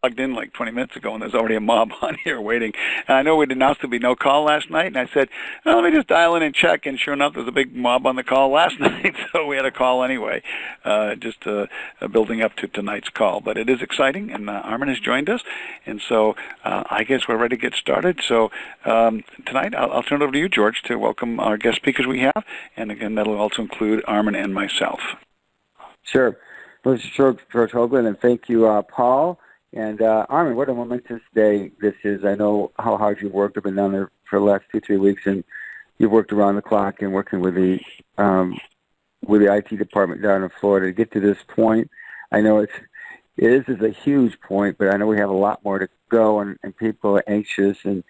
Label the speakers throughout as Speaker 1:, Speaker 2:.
Speaker 1: logged in like 20 minutes ago, and there's already a mob on here waiting. And I know we'd announced there'd be no call last night, and I said, well, let me just dial in and check. And sure enough, there's a big mob on the call last night, so we had a call anyway, just building up to tonight's call. But it is exciting, and Armin has joined us, and so I guess we're ready to get started. So tonight, I'll turn it over to you, George, to welcome our guest speakers we have, and again, that'll also include Armin and myself.
Speaker 2: Sure. Well, this is George Hoagland, and thank you, Paul. And Armin, what a momentous day this is. I know how hard you've worked. I've been down there for the last 2-3 weeks, and you've worked around the clock and working with the IT department down in Florida to get to this point. I know it is a huge point, but I know we have a lot more to go, and people are anxious. And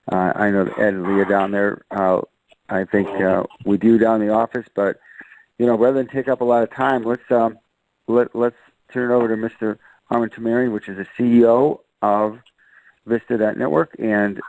Speaker 2: I know Ed and Leah down there, I think we do down in the office, but rather than take up a lot of time, let's turn it over to Mr. Armin Tamarian, which is the CEO of Vista Network. And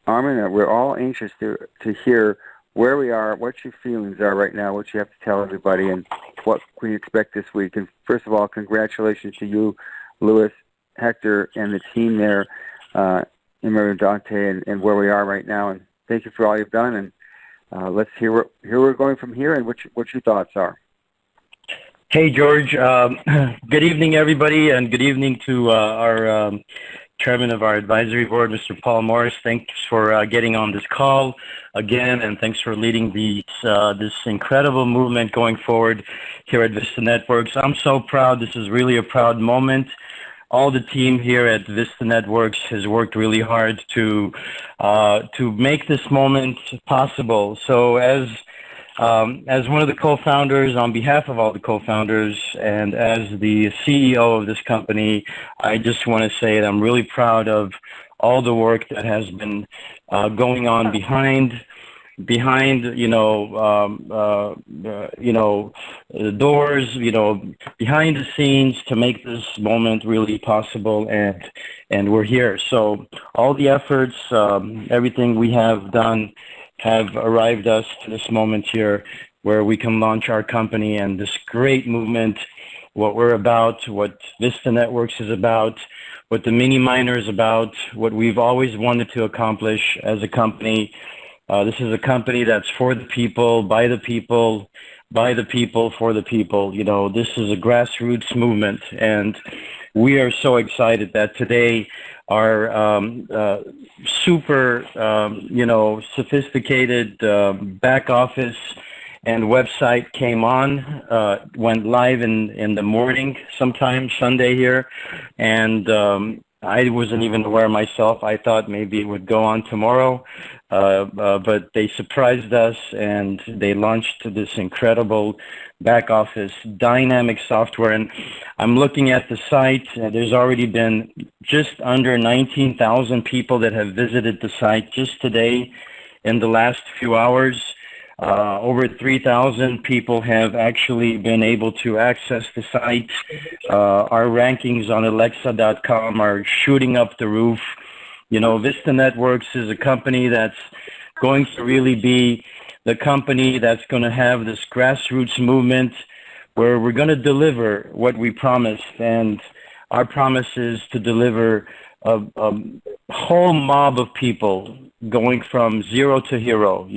Speaker 2: Armin, we're all anxious to hear where we are, what your feelings are right now, what you have to tell everybody, and what we expect this week. And first of all, congratulations to you, Louis, Hector, and the team there, Emery and Dante, and where we are right now. And thank you for all you've done. And let's hear where we're going from here and what your thoughts are.
Speaker 3: Hey, George. Good evening, everybody, and good evening to our chairman of our advisory board, Mr. Paul Morris. Thanks for getting on this call again, and thanks for leading this incredible movement going forward here at Vista Networks. I'm so proud. This is really a proud moment. All the team here at Vista Networks has worked really hard to make this moment possible. So as one of the co-founders, on behalf of all the co-founders, and as the CEO of this company, I just want to say that I'm really proud of all the work that has been going on behind the doors, behind the scenes to make this moment really possible, and we're here. So all the efforts, everything we have done, have arrived us to this moment here where we can launch our company and this great movement, what we're about, what Vista Networks is about, what the mini miner is about, what we've always wanted to accomplish as a company. This is a company that's for the people, by the people, by the people, for the people. This is a grassroots movement, and we are so excited that today our super, sophisticated back office and website came on, went live in the morning, sometime Sunday here, and I wasn't even aware myself. I thought maybe it would go on tomorrow, but they surprised us, and they launched this incredible back office dynamic software. And I'm looking at the site. There's already been just under 19,000 people that have visited the site just today in the last few hours. Over 3,000 people have actually been able to access the site. Our rankings on Alexa.com are shooting up the roof. Vista Networks is a company that's going to really be the company that's going to have this grassroots movement where we're going to deliver what we promised. And our promise is to deliver a whole mob of people going from zero to hero,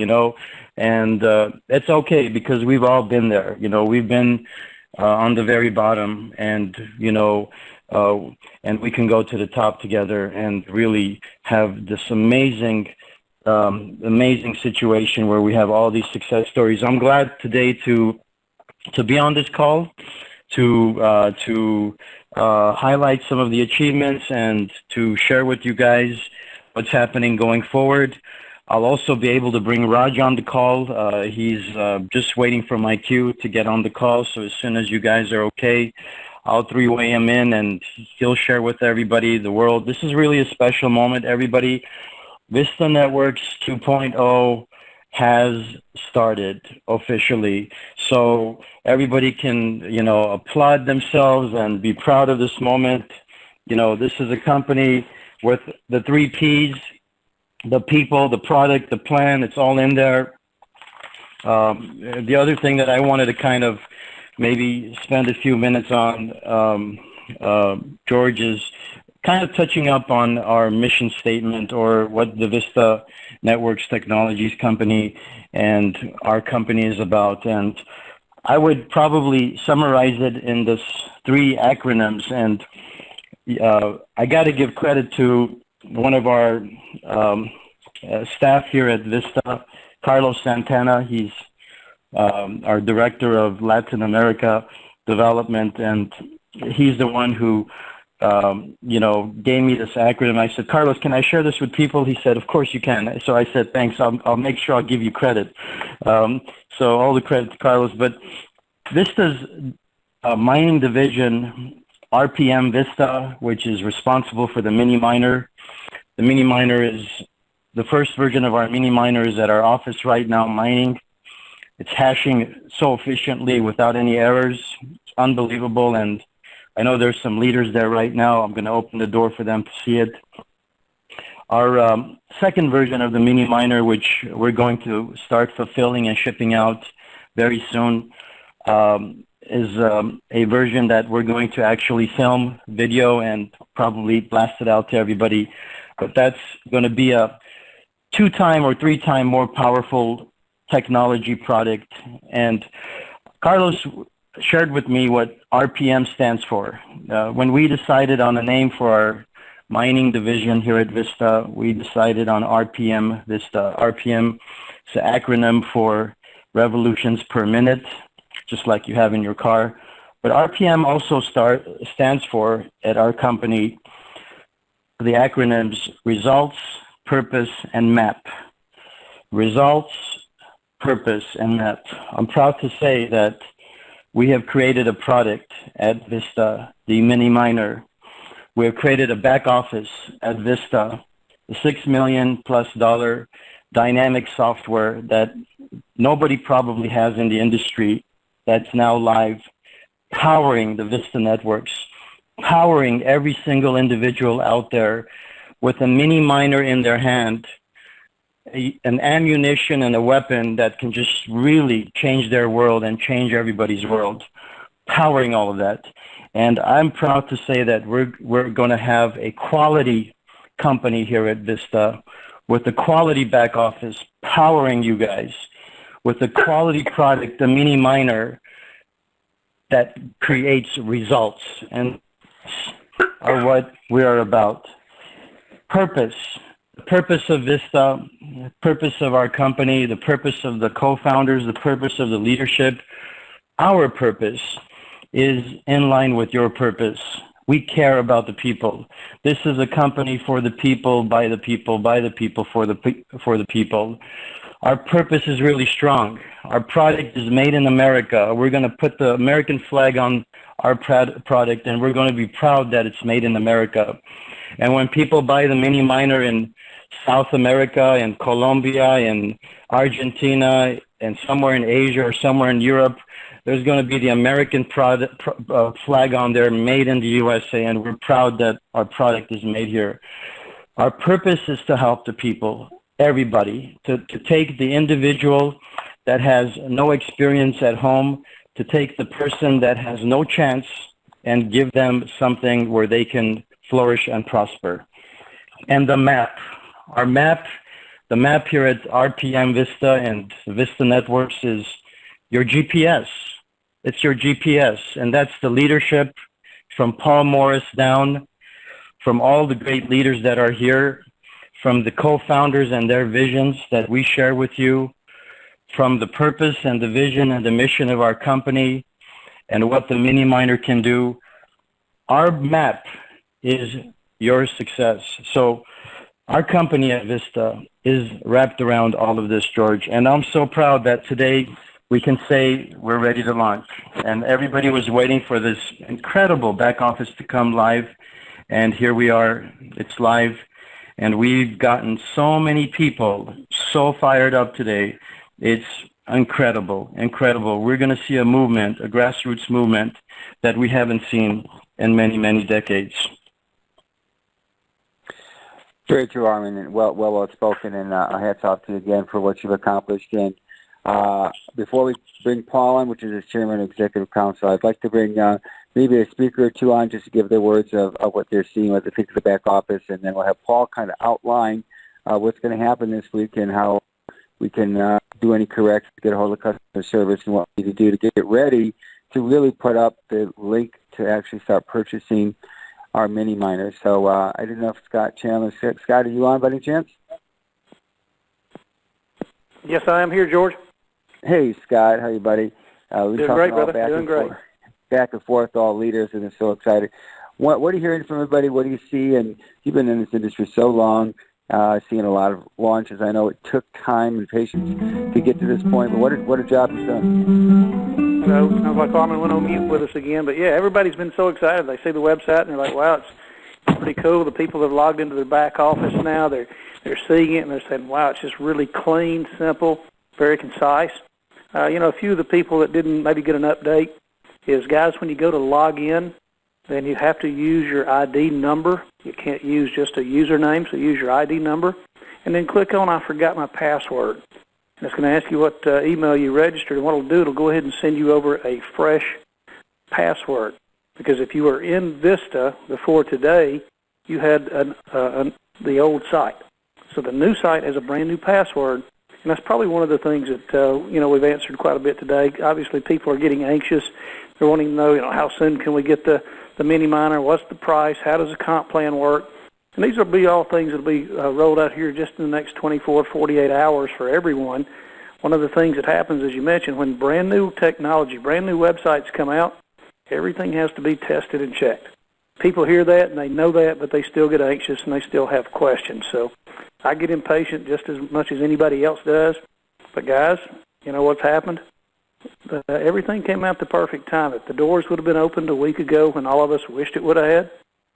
Speaker 3: and it's okay because we've all been there. We've been on the very bottom, and and we can go to the top together and really have this amazing situation where we have all these success stories. I'm glad today to be on this call to highlight some of the achievements and to share with you guys what's happening going forward. I'll also be able to bring Raj on the call. He's just waiting for my cue to get on the call. So as soon as you guys are okay, I'll three-way him in, and he'll share with everybody, the world. This is really a special moment, everybody. Vista Networks 2.0 has started officially. So everybody can, applaud themselves and be proud of this moment. This is a company with the 3 Ps, the people, the product, the plan, it's all in there. The other thing that I wanted to kind of maybe spend a few minutes on, George, is kind of touching up on our mission statement, or what the Vista Networks Technologies company and our company is about. And I would probably summarize it in this 3 acronyms. And I got to give credit to one of our staff here at Vista, Carlos Santana. He's our director of Latin America development, and he's the one who gave me this acronym. I said, Carlos, can I share this with people? He said, of course you can. So I said, thanks. I'll make sure I'll give you credit. So all the credit to Carlos. But Vista's mining division, RPM Vista, which is responsible for the mini miner. The mini miner is the first version of our mini miner is at our office right now mining. It's hashing so efficiently without any errors. It's unbelievable. And I know there's some leaders there right now. I'm going to open the door for them to see it. Our second version of the mini miner, which we're going to start fulfilling and shipping out very soon, is a version that we're going to actually film video and probably blast it out to everybody. But that's going to be a 2-time or 3-time more powerful technology product. And Carlos shared with me what RPM stands for. When we decided on a name for our mining division here at Vista, we decided on RPM Vista. RPM is an acronym for revolutions per minute, just like you have in your car. But RPM also stands for, at our company, the acronyms results, purpose, and map. Results, purpose, and map. I'm proud to say that we have created a product at Vista, the mini miner. We have created a back office at Vista, the $6 million+ dynamic software that nobody probably has in the industry, that's now live, powering the Vista networks, powering every single individual out there with a mini miner in their hand, an ammunition and a weapon that can just really change their world and change everybody's world, powering all of that. And I'm proud to say that we're going to have a quality company here at Vista with a quality back office powering you guys, with a quality product, the mini miner that creates results, and are what we are about. Purpose. The purpose of Vista, the purpose of our company, the purpose of the co-founders, the purpose of the leadership, our purpose is in line with your purpose. We care about the people. This is a company for the people, by the people, by the people, for the people. Our purpose is really strong. Our product is made in America. We're going to put the American flag on our product, and we're going to be proud that it's made in America. And when people buy the mini miner in South America, in Colombia, in Argentina, and somewhere in Asia or somewhere in Europe, there's going to be the American flag on there, made in the USA, and we're proud that our product is made here. Our purpose is to help the people, everybody, to take the individual that has no experience at home, to take the person that has no chance and give them something where they can flourish and prosper. And the map, the map here at RPM Vista and Vista Networks is your GPS. It's your GPS, and that's the leadership from Paul Morris down, from all the great leaders that are here, from the co-founders and their visions that we share with you, from the purpose and the vision and the mission of our company and what the mini miner can do. Our map is your success. So our company at Vista is wrapped around all of this, George. And I'm so proud that today we can say we're ready to launch. And everybody was waiting for this incredible back office to come live. And here we are, it's live. And we've gotten so many people so fired up today. It's incredible, incredible. We're going to see a movement, a grassroots movement that we haven't seen in many, many decades.
Speaker 2: Very true, Armin, and well spoken, and hats off to you again for what you've accomplished. And before we bring Paul on, which is the Chairman of Executive Council, I'd like to bring maybe a speaker or two on just to give their words of what they're seeing, what they think of the back office, and then we'll have Paul kind of outline what's going to happen this week and how we can do any corrections, get a hold of customer service, and what we need to do to get it ready to really put up the link to actually start purchasing our mini miners. So I didn't know if Scott Chandler, Scott, are you on by any chance?
Speaker 4: Yes, I am here, George.
Speaker 2: Hey, Scott, how are you, buddy?
Speaker 4: Doing great, brother. Doing great.
Speaker 2: Back and forth, all leaders, and they're so excited. What are you hearing from everybody? What do you see? And you've been in this industry so long, seeing a lot of launches. I know it took time and patience to get to this point, but what a job you've done.
Speaker 4: Hello, sounds like Armin went on mute with us again. But, yeah, everybody's been so excited. They see the website, and they're like, wow, it's pretty cool. The people that have logged into their back office now, they're seeing it, and they're saying, wow, it's just really clean, simple, very concise. A few of the people that didn't maybe get an update is, guys, when you go to log in, then you have to use your ID number. You can't use just a username, so use your ID number. And then click on I forgot my password. And it's going to ask you what email you registered. And what it'll do, it'll go ahead and send you over a fresh password. Because if you were in Vista before today, you had the old site. So the new site has a brand new password. And that's probably one of the things that, we've answered quite a bit today. Obviously, people are getting anxious. They're wanting to know, how soon can we get the mini miner? What's the price? How does the comp plan work? And these will be all things that will be rolled out here just in the next 24, 48 hours for everyone. One of the things that happens, as you mentioned, when brand new technology, brand new websites come out, everything has to be tested and checked. People hear that and they know that, but they still get anxious and they still have questions. So I get impatient just as much as anybody else does. But guys, you know what's happened? Everything came out the perfect time. If the doors would have been opened a week ago when all of us wished it would have had,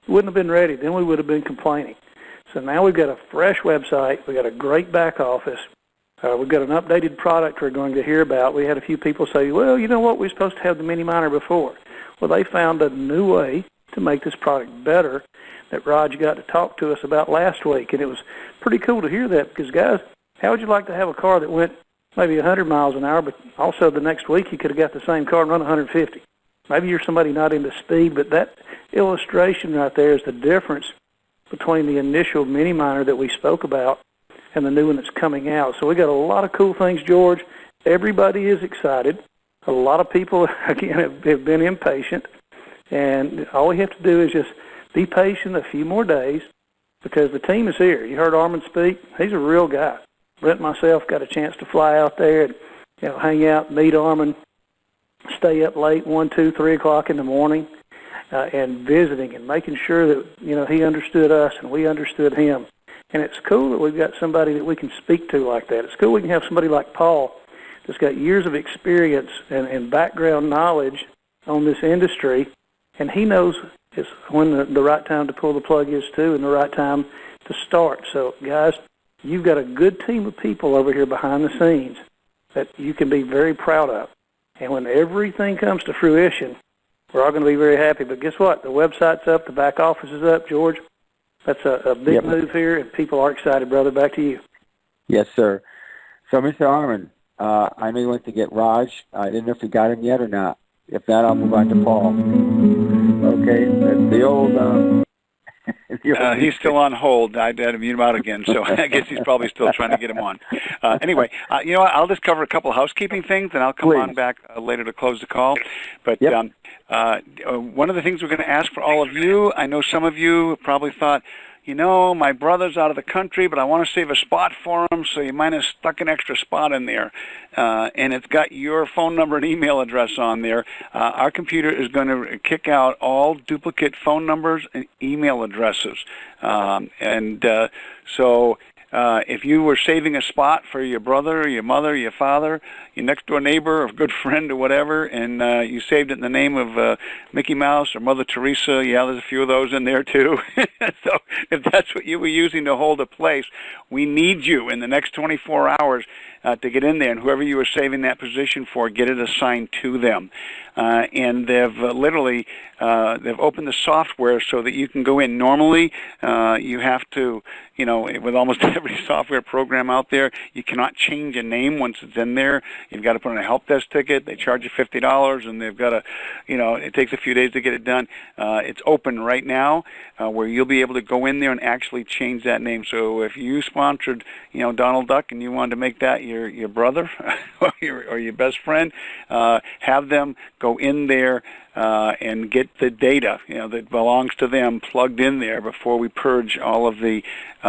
Speaker 4: we wouldn't have been ready. Then we would have been complaining. So now we've got a fresh website. We've got a great back office. We've got an updated product we're going to hear about. We had a few people say, well, you know what, we were supposed to have the mini miner before. Well, they found a new way to make this product better that Raj got to talk to us about last week. And it was pretty cool to hear that because, guys, how would you like to have a car that went maybe 100 miles an hour, but also the next week you could have got the same car and run 150? Maybe you're somebody not into speed, but that illustration right there is the difference between the initial mini miner that we spoke about and the new one that's coming out. So we got a lot of cool things, George. Everybody is excited. A lot of people, again, have been impatient. And all we have to do is just be patient a few more days because the team is here. You heard Armin speak. He's a real guy. Brent and myself got a chance to fly out there and hang out, meet Armin, stay up late, 1, 2, 3 o'clock in the morning, and visiting and making sure that, he understood us and we understood him. And it's cool that we've got somebody that we can speak to like that. It's cool we can have somebody like Paul that's got years of experience and background knowledge on this industry, and he knows it's when the right time to pull the plug is too and the right time to start. So, guys, you've got a good team of people over here behind the scenes that you can be very proud of. And when everything comes to fruition, we're all going to be very happy. But guess what? The website's up. The back office is up, George. That's a big move here, and people are excited, brother. Back to you.
Speaker 2: Yes, sir. So, Mr. Armin, I know you went to get Raj. I didn't know if you got him yet or not. If not, I'll move on to Paul. Okay, that's the old...
Speaker 1: He's still on hold. I had to mute him out again, so I guess he's probably still trying to get him on. Anyway, you know what? I'll just cover a couple of housekeeping things, and I'll come on back later to close the call. But one of the things we're going to ask for all of you, I know some of you probably thought, my brother's out of the country, but I want to save a spot for him, so you might have stuck an extra spot in there. And it's got your phone number and email address on there. Our computer is going to kick out all duplicate phone numbers and email addresses. So if you were saving a spot for your brother, or your mother, your father, your next-door neighbor, or good friend, or whatever, and you saved it in the name of Mickey Mouse or Mother Teresa, there's a few of those in there, too. So if that's what you were using to hold a place, we need you in the next 24 hours to get in there, and whoever you were saving that position for, get it assigned to them. And they've literally they've opened the software so that you can go in. Normally, you have to, with almost every software program out there, you cannot change a name once it's in there. You've got to put in a help desk ticket. They charge you $50, and they've got to, it takes a few days to get it done. It's open right now where you'll be able to go in there and actually change that name. So if you sponsored, Donald Duck, and you wanted to make that your brother or your best friend, have them go in there and get the data that belongs to them plugged in there before we purge all of the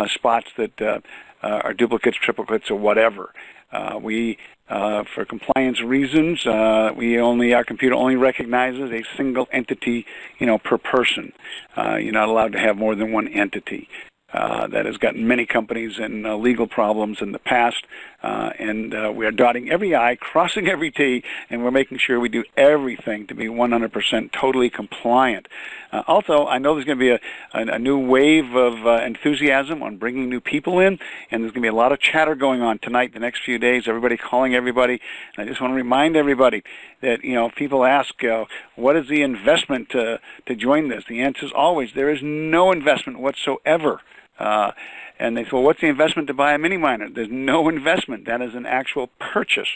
Speaker 1: spots that are duplicates, triplicates, or whatever. For compliance reasons, our computer only recognizes a single entity, per person. You're not allowed to have more than one entity. That has gotten many companies in legal problems in the past, and we are dotting every I, crossing every T, and we're making sure we do everything to be 100% totally compliant. Also, I know there's going to be a new wave of enthusiasm on bringing new people in, and there's going to be a lot of chatter going on tonight, the next few days, everybody calling everybody. And I just want to remind everybody that, people ask, what is the investment to join this? The answer is always, there is no investment whatsoever. And they say, well, what's the investment to buy a mini miner? There's no investment. That is an actual purchase.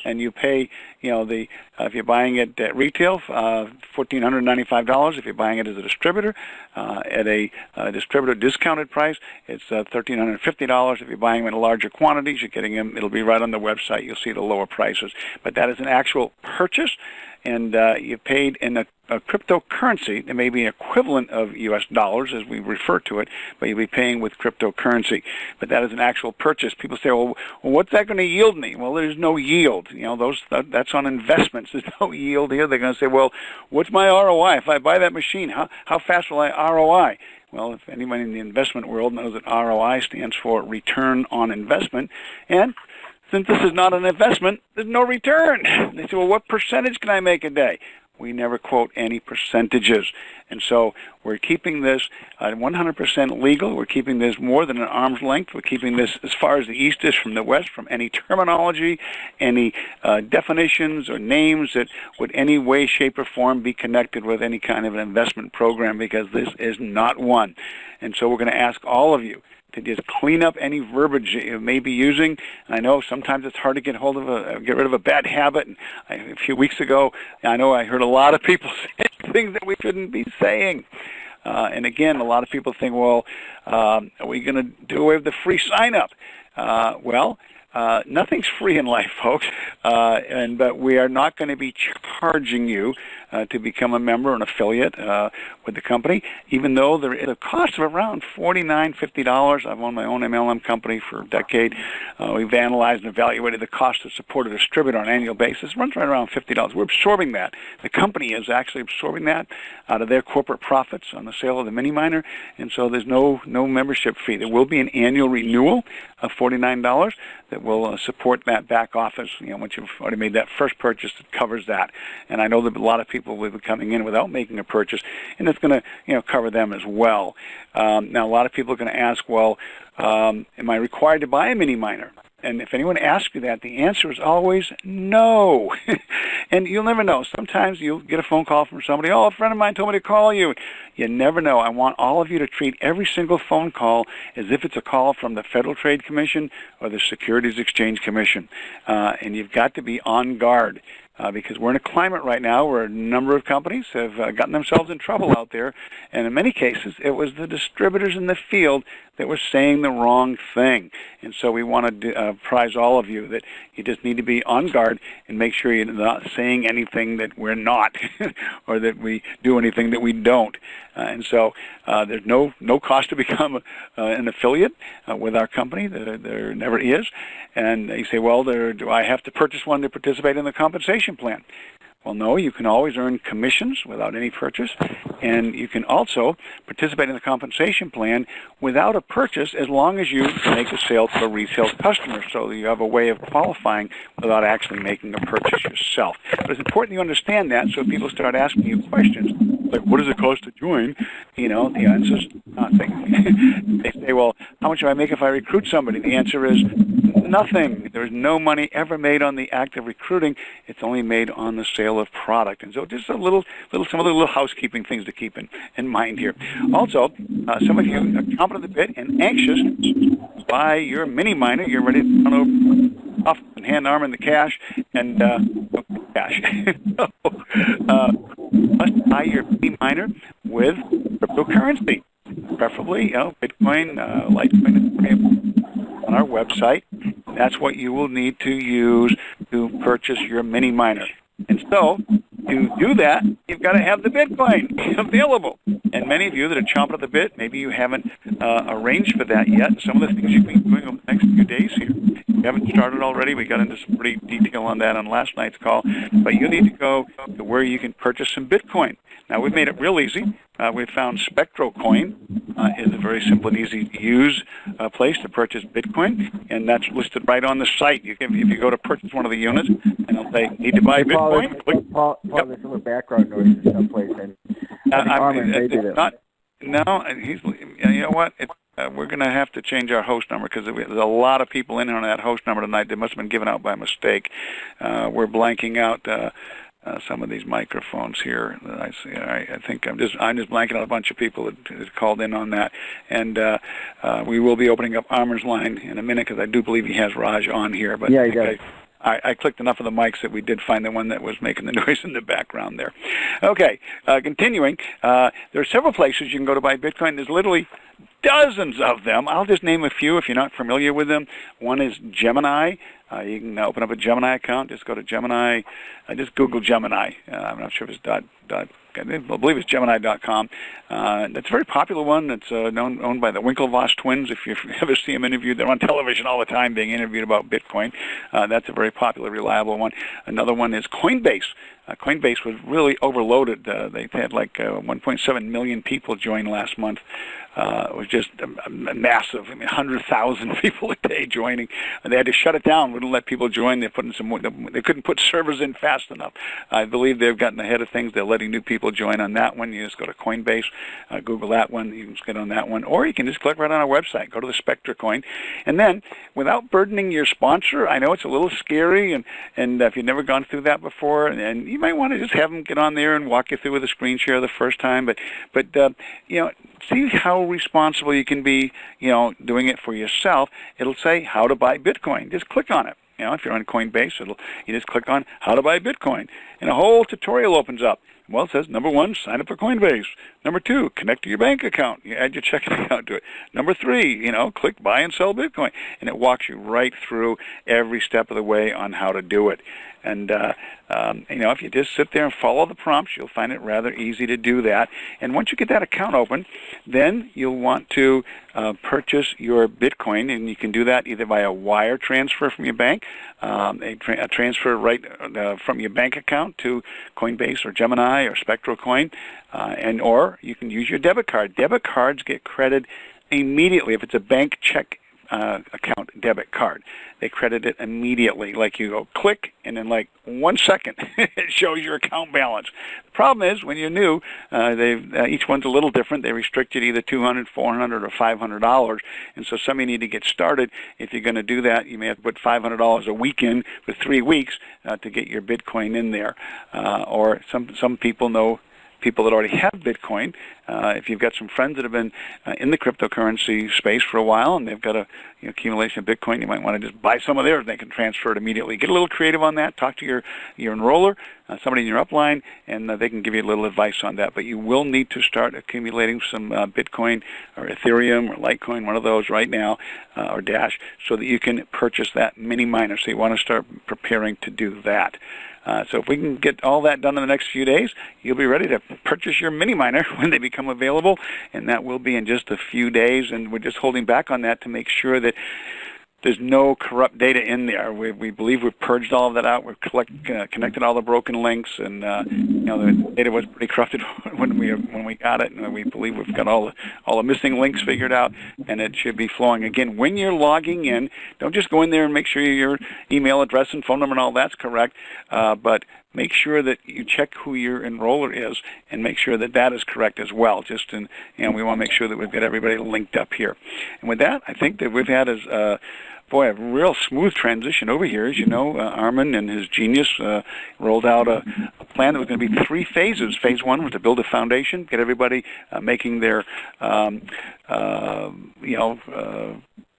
Speaker 1: And you pay, if you're buying it at retail, $1,495. If you're buying it as a distributor, at a distributor discounted price, it's $1,350. If you're buying them in larger quantities, you're getting them, it'll be right on the website. You'll see the lower prices. But that is an actual purchase. And you paid in a cryptocurrency that may be an equivalent of U.S. dollars, as we refer to it, but you'll be paying with cryptocurrency. But that is an actual purchase. People say, well, what's that going to yield me? Well, there's no yield. That's on investments. There's no yield here. They're going to say, well, what's my ROI? If I buy that machine, how fast will I ROI? Well, if anybody in the investment world knows that ROI stands for return on investment, and since this is not an investment, there's no return. They say, well, what percentage can I make a day? We never quote any percentages. And so we're keeping this 100% legal. We're keeping this more than an arm's length. We're keeping this as far as the East is from the West, from any terminology, any definitions or names that would any way, shape, or form be connected with any kind of an investment program, because this is not one. And so we're going to ask all of you to just clean up any verbiage you may be using. And I know sometimes it's hard to get rid of a bad habit. And a few weeks ago, I know I heard a lot of people say things that we shouldn't be saying. And again, a lot of people think, well, are we going to do away with the free sign-up? Nothing's free in life, folks, but we are not going to be charging you to become a member, an affiliate with the company, even though there is a cost of around $49, $50. I've owned my own MLM company for a decade. We've analyzed and evaluated the cost to support a distributor on an annual basis. It runs right around $50. We're absorbing that. The company is actually absorbing that out of their corporate profits on the sale of the mini miner, and so there's no membership fee. There will be an annual renewal of $49 that will support that back office, once you've already made that first purchase, it covers that. And I know that a lot of people will be coming in without making a purchase, and it's going to, cover them as well. Now, a lot of people are going to ask, well, am I required to buy a mini miner? And if anyone asks you that, the answer is always no. And you'll never know. Sometimes you'll get a phone call from somebody, a friend of mine told me to call you. You never know. I want all of you to treat every single phone call as if it's a call from the Federal Trade Commission or the Securities Exchange Commission. And you've got to be on guard. Because we're in a climate right now where a number of companies have gotten themselves in trouble out there, and in many cases it was the distributors in the field that were saying the wrong thing. And so we want to apprise all of you that you just need to be on guard and make sure you're not saying anything that we're not or that we do anything that we don't. And so there's no cost to become an affiliate with our company. There never is. And you say, well, do I have to purchase one to participate in the compensation plan? Well, no, you can always earn commissions without any purchase, and you can also participate in the compensation plan without a purchase as long as you make a sale to a retail customer, so you have a way of qualifying without actually making a purchase yourself. But it's important you understand that, so if people start asking you questions, like what does it cost to join, the answer is nothing. They say, well, how much do I make if I recruit somebody? The answer is nothing. There's no money ever made on the act of recruiting. It's only made on the sale of product. And so just some other little housekeeping things to keep in mind here. Also, some of you are chomping at the bit and anxious to buy your mini miner. You're ready to run over off and hand arm in the cash and cash. Must buy your mini miner with cryptocurrency, preferably Bitcoin, Litecoin, Ethereum on our website. That's what you will need to use to purchase your mini miner. And so, to do that, you've got to have the Bitcoin available. And many of you that are chomping at the bit, maybe you haven't arranged for that yet. Some of the things you've been doing over the next few days here. If you haven't started already, we got into some pretty detail on that on last night's call. But you need to go to where you can purchase some Bitcoin. Now, we've made it real easy. We've found Selfproclaimed is a very simple and easy to use place to purchase Bitcoin, and that's listed right on the site. If you go to purchase one of the units, and it'll say, need to buy Bitcoin.
Speaker 2: Paul, there's some background noise in some place, and
Speaker 1: you know what? We're going to have to change our host number because there's a lot of people in here on that host number tonight that must have been given out by mistake. We're blanking out some of these microphones here that I see. I think I'm just blanking out a bunch of people that called in on that, and we will be opening up Armin's line in a minute because I do believe he has Raj on here. But
Speaker 2: yeah, he does.
Speaker 1: I clicked enough of the mics that we did find the one that was making the noise in the background there. Okay, continuing. There are several places you can go to buy Bitcoin. There's literally dozens of them. I'll just name a few if you're not familiar with them. One is Gemini. You can open up a Gemini account. Just go to Gemini. Just Google Gemini. I'm not sure if it's I believe it's Gemini.com. That's a very popular one. It's owned by the Winklevoss twins. If you ever see them interviewed, they're on television all the time being interviewed about Bitcoin. That's a very popular, reliable one. Another one is Coinbase. Coinbase was really overloaded. They had like 1.7 million people join last month. It was just massive. I mean, 100,000 people a day joining. And they had to shut it down. Wouldn't let people join. They couldn't put servers in fast enough. I believe they've gotten ahead of things. They're letting new people join on that one. You just go to Coinbase, Google that one. You can just get on that one. Or you can just click right on our website. Go to the Selfproclaimed. And then, without burdening your sponsor, I know it's a little scary, and if you've never gone through that before, and you might want to just have them get on there and walk you through with a screen share the first time. But see how responsible you can be, doing it for yourself. It'll say how to buy Bitcoin. Just click on it. If you're on Coinbase, you just click on how to buy Bitcoin, and a whole tutorial opens up. Well, it says, number 1, sign up for Coinbase. Number 2, connect to your bank account. You add your checking account to it. Number 3, click buy and sell Bitcoin. And it walks you right through every step of the way on how to do it. And, if you just sit there and follow the prompts, you'll find it rather easy to do that. And once you get that account open, then you'll want to purchase your Bitcoin, and you can do that either by a wire transfer from your bank, a transfer right from your bank account to Coinbase or Gemini or Selfproclaimed, or you can use your debit card. Debit cards get credited immediately if it's a bank check account debit card. They credit it immediately. Like you go click, and in like 1 second, it shows your account balance. The problem is when you're new, each one's a little different. They restrict you to either $200, $400, or $500, and so some of you need to get started. If you're going to do that, you may have to put $500 a week in for 3 weeks to get your Bitcoin in there. Or some people know people that already have Bitcoin. If you've got some friends that have been in the cryptocurrency space for a while and they've got a accumulation of Bitcoin, you might want to just buy some of theirs and they can transfer it immediately. Get a little creative on that. Talk to your enroller, somebody in your upline, and they can give you a little advice on that. But you will need to start accumulating some Bitcoin or Ethereum or Litecoin, one of those right now, or Dash, so that you can purchase that mini miner. So you want to start preparing to do that. So if we can get all that done in the next few days, you'll be ready to purchase your mini miner when they become available, and that will be in just a few days. And we're just holding back on that to make sure that there's no corrupt data in there. We believe we've purged all of that out. We've connected all the broken links, and the data was pretty corrupted when we got it. And we believe we've got all the missing links figured out, and it should be flowing. Again, when you're logging in, don't just go in there and make sure your email address and phone number and all that's correct, but make sure that you check who your enroller is and make sure that that is correct as well. We want to make sure that we've got everybody linked up here. And with that, I think that we've had a real smooth transition over here. As you know, Armin and his genius rolled out a plan that was going to be 3 phases. Phase 1 was to build a foundation, get everybody making their,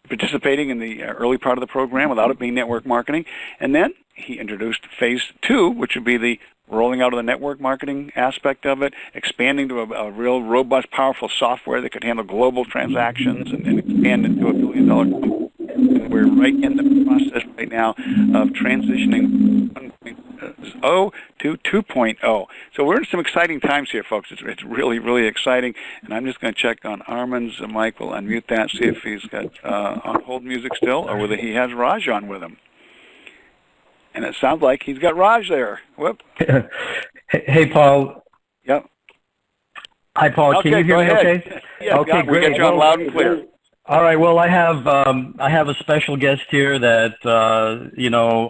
Speaker 1: participating in the early part of the program without it being network marketing. And then he introduced Phase 2, which would be the rolling out of the network marketing aspect of it, expanding to a real robust, powerful software that could handle global transactions and expand into $1 billion company. And we're right in the process right now of transitioning 1.0 to 2.0. So we're in some exciting times here, folks. It's really, really exciting. And I'm just going to check on Armin's mic. We'll unmute that, see if he's got on hold music still or whether he has Raj on with him. And it sounds like he's got Raj there. Whoop.
Speaker 3: Hey, Paul.
Speaker 1: Yep.
Speaker 3: Hi, Paul.
Speaker 1: Okay,
Speaker 3: can you hear me okay?
Speaker 1: Yeah,
Speaker 3: okay,
Speaker 1: we got you on loud and clear.
Speaker 3: All right. Well, I have a special guest here that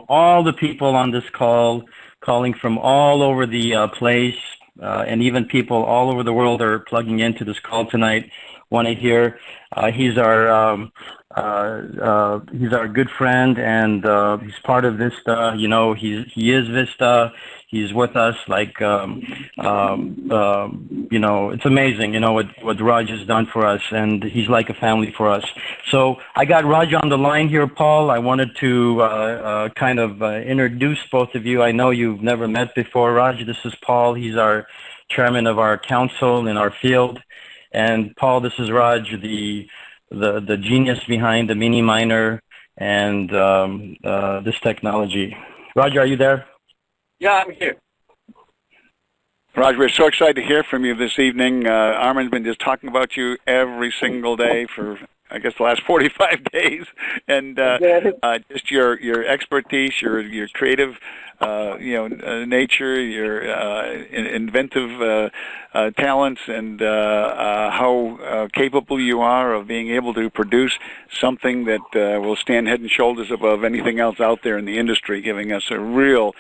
Speaker 3: all the people on this call, calling from all over the place, and even people all over the world are plugging into this call tonight. Want to hear? He's our good friend, and he's part of Vista. He is Vista. He's with us. It's amazing. What Raj has done for us, and he's like a family for us. So I got Raj on the line here, Paul. I wanted to introduce both of you. I know you've never met before, Raj. This is Paul. He's our chairman of our council in our field. And Paul, this is Raj, the genius behind the mini miner and this technology. Raj, are you there?
Speaker 5: Yeah, I'm here.
Speaker 1: Raj, we're so excited to hear from you this evening. Armin's been just talking about you every single day for, I guess, the last 45 days, and just your expertise, your creative, nature, your inventive talents, and how capable you are of being able to produce something that will stand head and shoulders above anything else out there in the industry, giving us a real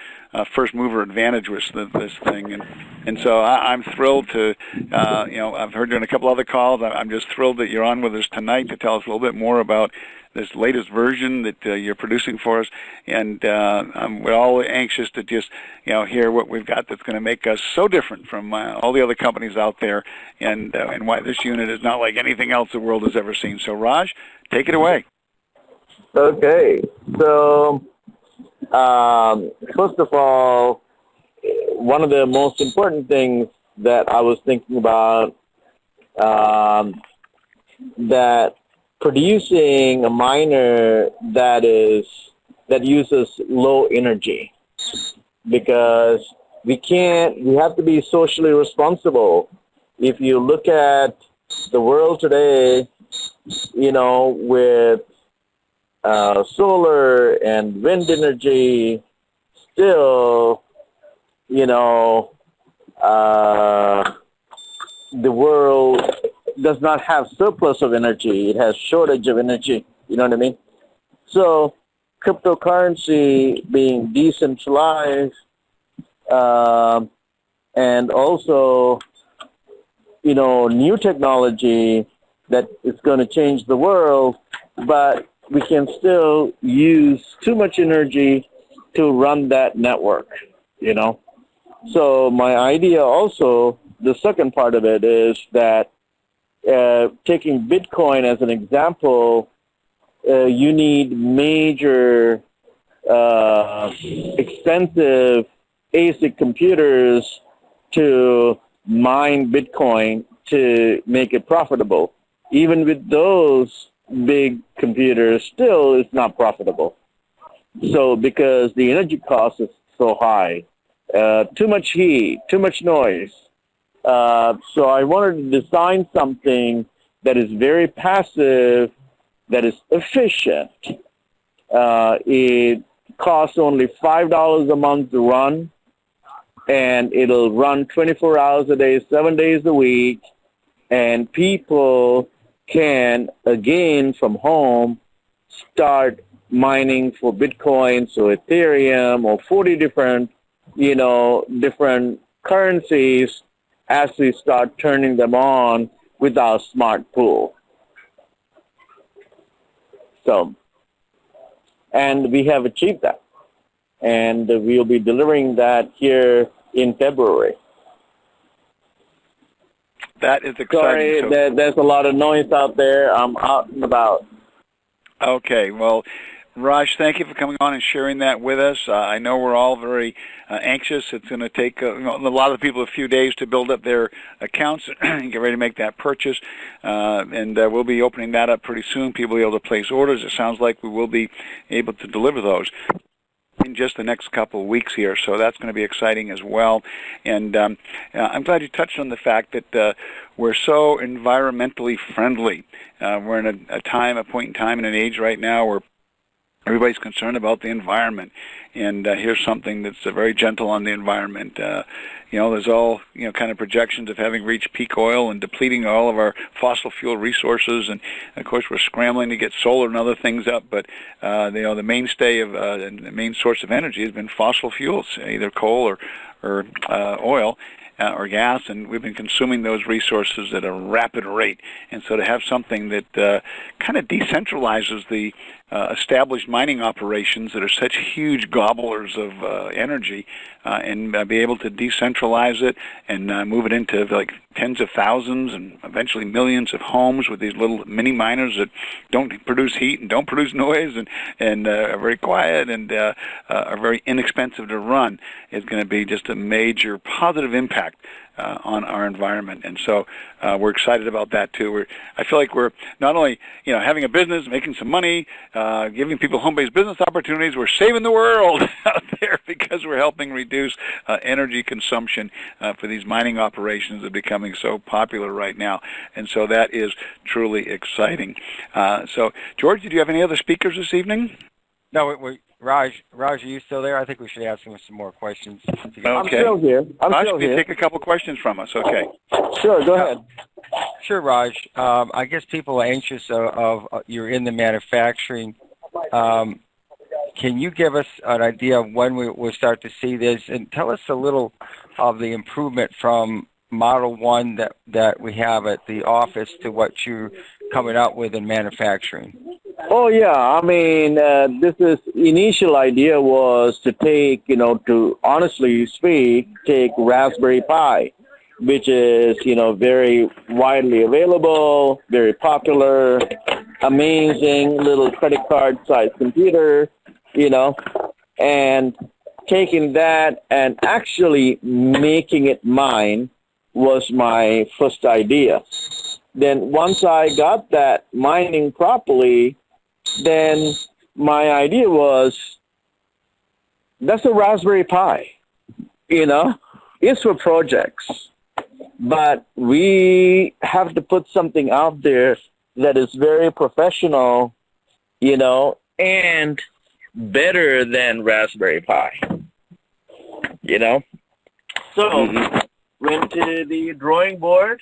Speaker 1: first mover advantage with this thing. And so I'm thrilled to, I've heard you on a couple other calls. I'm just thrilled that you're on with us tonight to tell us a little bit more about this latest version that you're producing for us. And we're all anxious to just, hear what we've got that's going to make us so different from all the other companies out there, and why this unit is not like anything else the world has ever seen. So, Raj, take it away.
Speaker 5: Okay. So, first of all, one of the most important things that I was thinking about, that producing a miner that uses low energy, because we have to be socially responsible. If you look at the world today, with solar and wind energy, still, the world does not have surplus of energy. It has shortage of energy. You know what I mean? So cryptocurrency being decentralized, and also, new technology that is going to change the world, but we can still use too much energy to run that network, So my idea also, the second part of it is that taking Bitcoin as an example, you need major, expensive ASIC computers to mine Bitcoin to make it profitable. Even with those big computers, still it's not profitable. So because the energy cost is so high, too much heat, too much noise. So I wanted to design something that is very passive, that is efficient. It costs only $5 a month to run, and it'll run 24 hours a day, 7 days a week, and people can, again, from home, start mining for Bitcoin, so Ethereum, or 40 different different currencies as we start turning them on with our smart pool. So, and we have achieved that. And we'll be delivering that here in February.
Speaker 1: That is
Speaker 5: Sorry,
Speaker 1: exciting.
Speaker 5: there's a lot of noise out there. I'm out and about.
Speaker 1: Okay, well, Raj, thank you for coming on and sharing that with us. I know we're all very anxious. It's going to take a lot of people a few days to build up their accounts and get ready to make that purchase. And we'll be opening that up pretty soon. People will be able to place orders. It sounds like we will be able to deliver those in just the next couple of weeks here, so that's going to be exciting as well. And I'm glad you touched on the fact that we're so environmentally friendly. We're in a point in time, in an age right now where everybody's concerned about the environment, and here's something that's very gentle on the environment. There's all kind of projections of having reached peak oil and depleting all of our fossil fuel resources, and of course we're scrambling to get solar and other things up. But the mainstay of the main source of energy has been fossil fuels, either coal or oil. Or gas, and we've been consuming those resources at a rapid rate. And so to have something that kind of decentralizes the established mining operations that are such huge gobblers of energy, and be able to decentralize it and move it into like tens of thousands and eventually millions of homes with these little mini miners that don't produce heat and don't produce noise and are very quiet and are very inexpensive to run, is going to be just a major positive impact on our environment. And so we're excited about that too. I feel like we're not only having a business, making some money, giving people home-based business opportunities, we're saving the world out there because we're helping reduce energy consumption for these mining operations that are becoming so popular right now. And so that is truly exciting. So George, did you have any other speakers this evening?
Speaker 6: No, Raj, are you still there? I think we should ask him some more questions.
Speaker 1: Okay.
Speaker 5: I'm still here.
Speaker 1: Raj, can you take a couple questions from us? Okay.
Speaker 5: Sure, go ahead.
Speaker 6: Sure, Raj. I guess people are anxious of you're in the manufacturing. Can you give us an idea of when we'll start to see this? And tell us a little of the improvement from Model 1 that we have at the office to what you're coming out with in manufacturing.
Speaker 5: Oh, yeah. I mean, this initial idea was to take, to honestly speak, take Raspberry Pi, which is, very widely available, very popular, amazing little credit card sized computer, and taking that and actually making it mine was my first idea. Then once I got that mining properly, then my idea was, that's a Raspberry Pi, it's for projects. But we have to put something out there that is very professional, and better than Raspberry Pi, So went to the drawing board.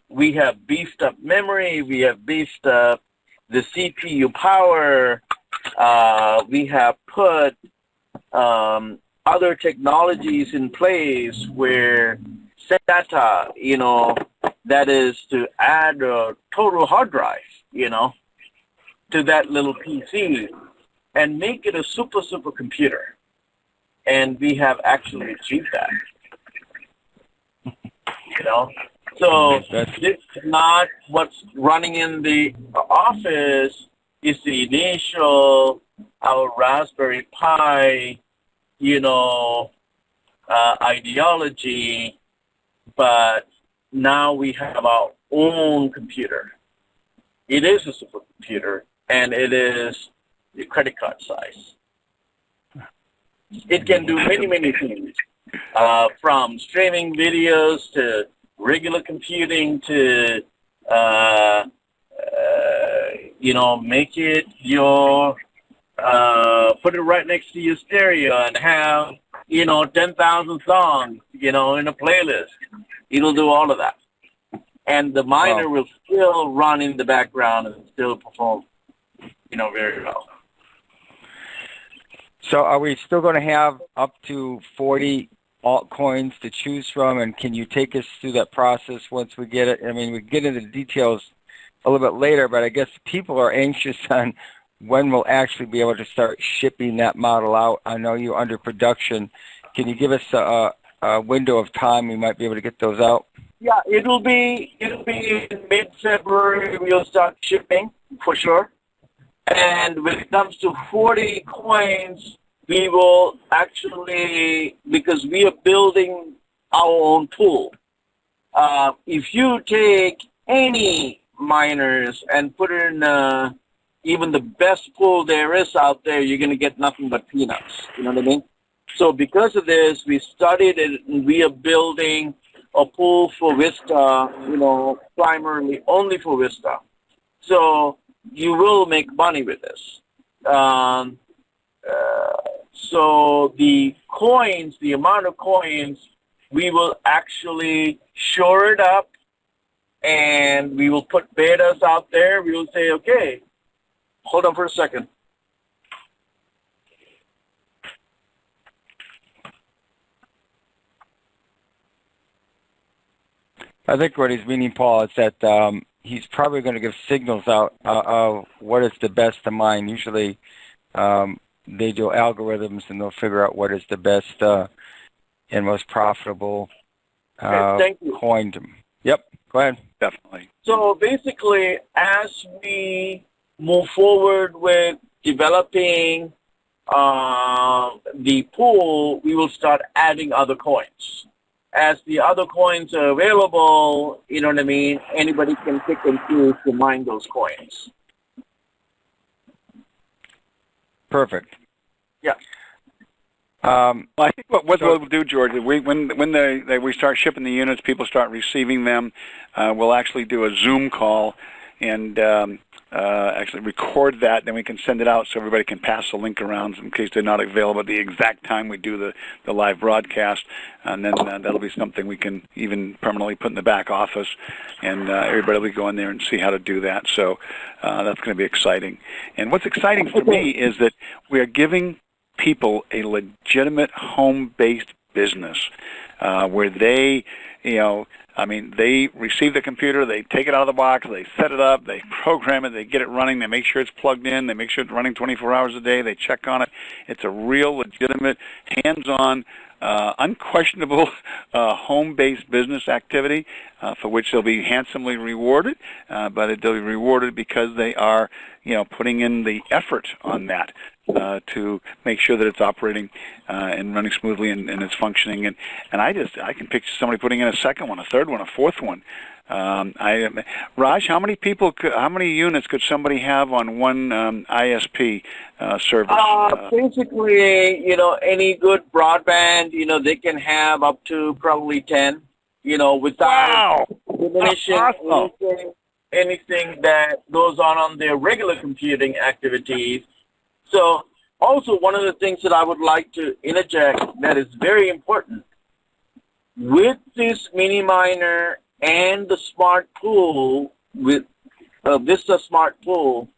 Speaker 5: We have beefed up memory. We have beefed up the CPU power. We have put other technologies in place where SATA, that is to add a total hard drive, to that little PC and make it a super computer. And we have actually achieved that, So this is not what's running in the office. Is the initial, our Raspberry Pi, ideology, but now we have our own computer. It is a supercomputer, and it is the credit card size. It can do many things, from streaming videos to regular computing to, make it your, put it right next to your stereo and have, 10,000 songs, in a playlist. It'll do all of that. And the miner will still run in the background and still perform, very well.
Speaker 6: So are we still going to have up to 40 altcoins to choose from, and can you take us through that process once we get it? I mean, we get into the details a little bit later, but I guess people are anxious on when we'll actually be able to start shipping that model out. I know you're under production. Can you give us a window of time we might be able to get those out?
Speaker 5: Yeah, it'll be in mid-February. We'll start shipping for sure. And when it comes to 40 coins, we will actually, because we are building our own pool. If you take any miners and put in even the best pool there is out there, you're going to get nothing but peanuts. You know what I mean? So because of this, we studied it, and we are building a pool for Vista, primarily only for Vista. So you will make money with this. So the coins, the amount of coins, we will actually shore it up, and we will put betas out there. We will say, okay, hold on for a second.
Speaker 6: I think what he's meaning, Paul, is that he's probably going to give signals out of what is the best to mine. Usually they do algorithms, and they'll figure out what is the best and most profitable coin. Yep, go ahead.
Speaker 1: Definitely.
Speaker 5: So basically, as we move forward with developing the pool, we will start adding other coins. As the other coins are available, you know what I mean, anybody can pick and choose to mine those coins.
Speaker 6: Perfect.
Speaker 5: Yeah.
Speaker 1: I think what we'll do, George, when we start shipping the units, people start receiving them, we'll actually do a Zoom call and actually record that, then we can send it out so everybody can pass the link around in case they're not available at the exact time we do the live broadcast, and then that'll be something we can even permanently put in the back office, and everybody will go in there and see how to do that. So that's going to be exciting. And what's exciting for me is that we are giving people a legitimate home-based business where they, they receive the computer, they take it out of the box, they set it up, they program it, they get it running, they make sure it's plugged in, they make sure it's running 24 hours a day, they check on it. It's a real, legitimate, hands-on, unquestionable home-based business activity for which they'll be handsomely rewarded, but they'll be rewarded because they are, putting in the effort on that to make sure that it's operating and running smoothly and it's functioning. And I can picture somebody putting in a second one, a third one, a fourth one. Raj, how many units could somebody have on one ISP service?
Speaker 5: Basically, any good broadband, they can have up to probably 10, without diminishing anything that goes on their regular computing activities. So also one of the things that I would like to interject that is very important, with this mini miner and the smart pool, with Vista Smart Pool,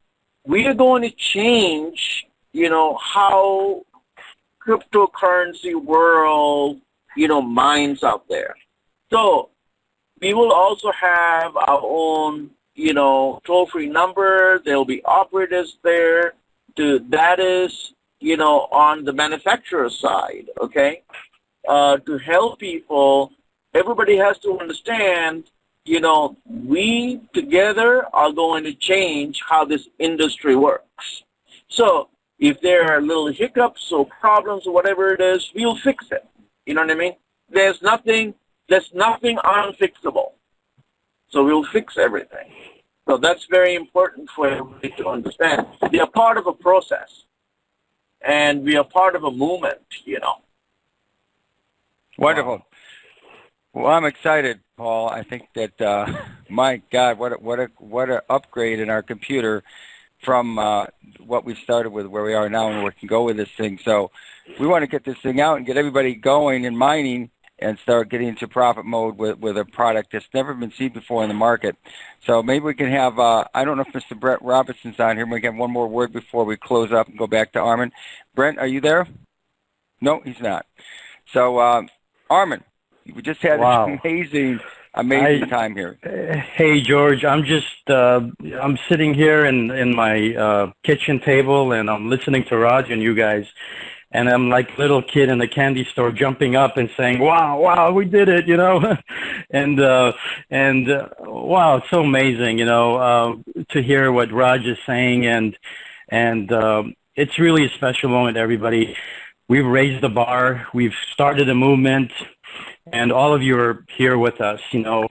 Speaker 5: we are going to change, how cryptocurrency world, mines out there. So we will also have our own, toll-free number. There will be operators there. That is, on the manufacturer side, okay? To help people, everybody has to understand, we together are going to change how this industry works. So if there are little hiccups or problems or whatever it is, we'll fix it. You know what I mean? There's nothing unfixable. So we'll fix everything. So that's very important for everybody to understand. We are part of a process, and we are part of a movement,
Speaker 6: Wonderful. Well, I'm excited, Paul. I think that, my God, what an upgrade in our computer from what we started with, where we are now, and where we can go with this thing. So we want to get this thing out and get everybody going and mining and start getting into profit mode with a product that's never been seen before in the market. So maybe we can have, I don't know if Mr. Brent Robertson's on here. We can have one more word before we close up and go back to Armin. Brent, are you there? No, he's not. So, Armin, we just had an amazing time here.
Speaker 3: Hey, George, I'm just, I'm sitting here in my kitchen table, and I'm listening to Raj and you guys, and I'm like little kid in the candy store jumping up and saying, wow, we did it, you know, and wow, it's so amazing, you know, to hear what Raj is saying, and it's really a special moment, everybody. We've raised the bar, we've started a movement, and all of you are here with us, you know.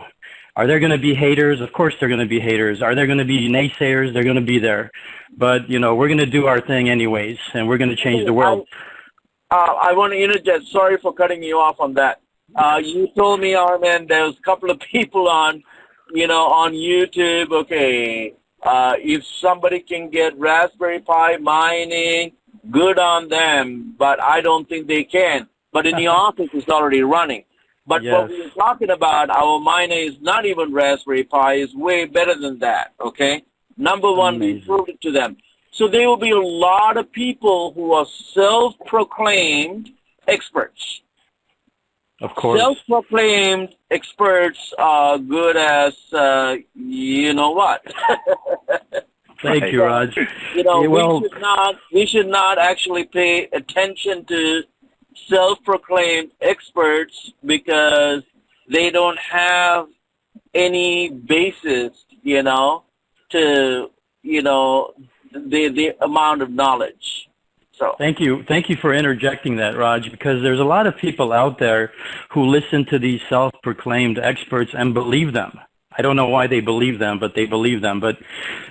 Speaker 3: Are there going to be haters? Of course they're going to be haters. Are there going to be naysayers? They're going to be there. But, you know, we're going to do our thing anyways, and we're going to change the world.
Speaker 5: I want to interject. Sorry for cutting you off on that. You told me, Armin, there was a couple of people on, you know, on YouTube. Okay, if somebody can get Raspberry Pi mining, good on them, but I don't think they can. But in the office, it's already running. But what we were talking about, our miner is not even Raspberry Pi. It's way better than that, okay? Number one, we proved it to them. So there will be a lot of people who are self-proclaimed experts.
Speaker 3: Of course.
Speaker 5: Self-proclaimed experts are good as, you know what.
Speaker 3: Thank you, Raj.
Speaker 5: You know, we should not actually pay attention to self-proclaimed experts because they don't have any basis, you know, to, you know, the amount of knowledge. So
Speaker 3: thank you for interjecting that, Raj, because there's a lot of people out there who listen to these self-proclaimed experts and believe them. I don't know why they believe them, but they believe them. But,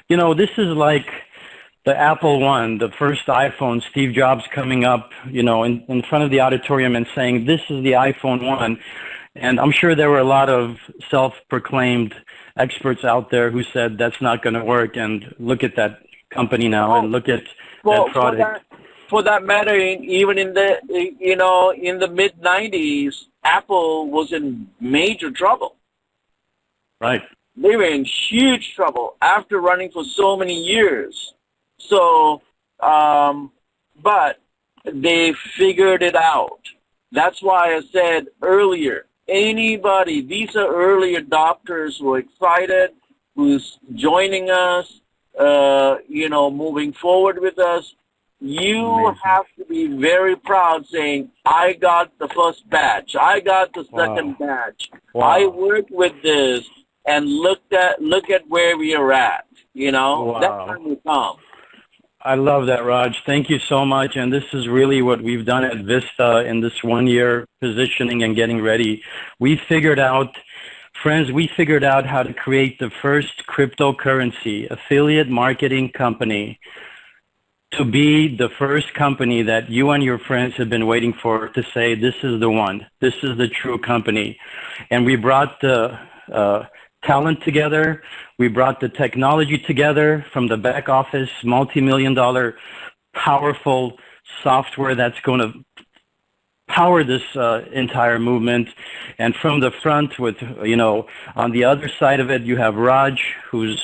Speaker 3: you know, this is like the Apple I, the first iPhone, Steve Jobs coming up, you know, in front of the auditorium and saying, this is the iPhone 1. And I'm sure there were a lot of self-proclaimed experts out there who said that's not going to work. And look at that company now, and look at that product.
Speaker 5: For that matter, even in the, you know, in the mid-90s, Apple was in major trouble.
Speaker 3: Right.
Speaker 5: They were in huge trouble after running for so many years. So, but they figured it out. That's why I said earlier, anybody, these are early adopters who are excited, who's joining us, you know, moving forward with us. You have to be very proud saying, I got the first batch. I got the second batch. I worked with this and look at where we are at. You know, that's time will come.
Speaker 3: I love that, Raj. Thank you so much. And this is really what we've done at Vista in this 1 year positioning and getting ready. We figured out, friends, we figured out how to create the first cryptocurrency affiliate marketing company to be the first company that you and your friends have been waiting for, to say, this is the one, this is the true company. And we brought the talent together. We brought the technology together from the back office, multi-million-dollar, powerful software that's going to power this entire movement. And from the front with, you know, on the other side of it, you have Raj, who's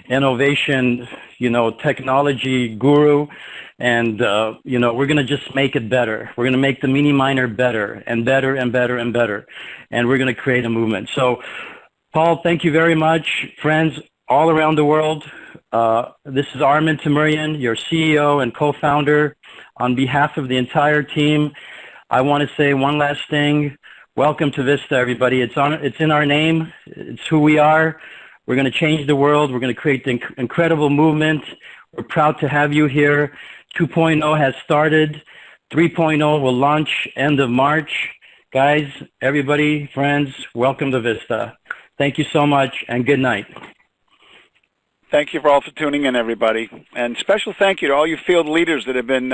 Speaker 3: innovation, you know, technology guru. And, you know, we're going to just make it better. We're going to make the mini miner better and better and better and better. And we're going to create a movement. So, Paul, thank you very much. Friends all around the world, this is Armin Tamurian, your CEO and co-founder. On behalf of the entire team, I want to say one last thing. Welcome to Vista, everybody. It's in our name. It's who we are. We're going to change the world. We're going to create the incredible movement. We're proud to have you here. 2.0 has started. 3.0 will launch end of March. Guys, everybody, friends, welcome to Vista. Thank you so much, and good night.
Speaker 1: Thank you for all for tuning in, everybody. And special thank you to all you field leaders that have been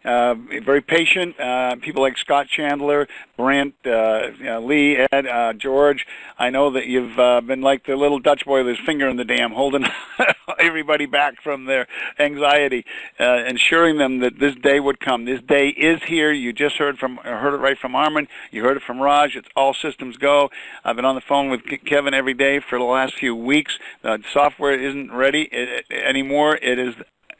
Speaker 1: very patient. People like Scott Chandler, Brent, Lee, Ed, George. I know that you've been like the little Dutch boy with his finger in the dam, holding everybody back from their anxiety, ensuring them that this day would come. This day is here. You just heard it right from Armin. You heard it from Raj. It's all systems go. I've been on the phone with Kevin every day for the last few weeks. The software isn't ready anymore. It is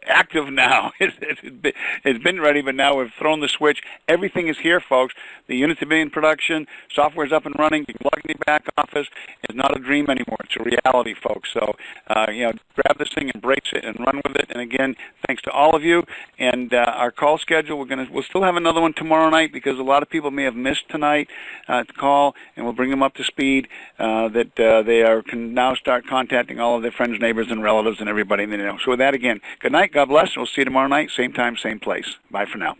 Speaker 1: active now. It's been ready, but now we've thrown the switch. Everything is here, folks. The units have been in production. Software's up and running. You can plug in your back office. It's not a dream anymore. It's a reality, folks. So, grab this thing, embrace it, and run with it. And again, thanks to all of you. And our call schedule, we'll still have another one tomorrow night because a lot of people may have missed tonight to call, and we'll bring them up to speed that they can now start contacting all of their friends, neighbors, and relatives and everybody they know. So with that, again, good night. God bless. We'll see you tomorrow night, same time, same place. Bye for now.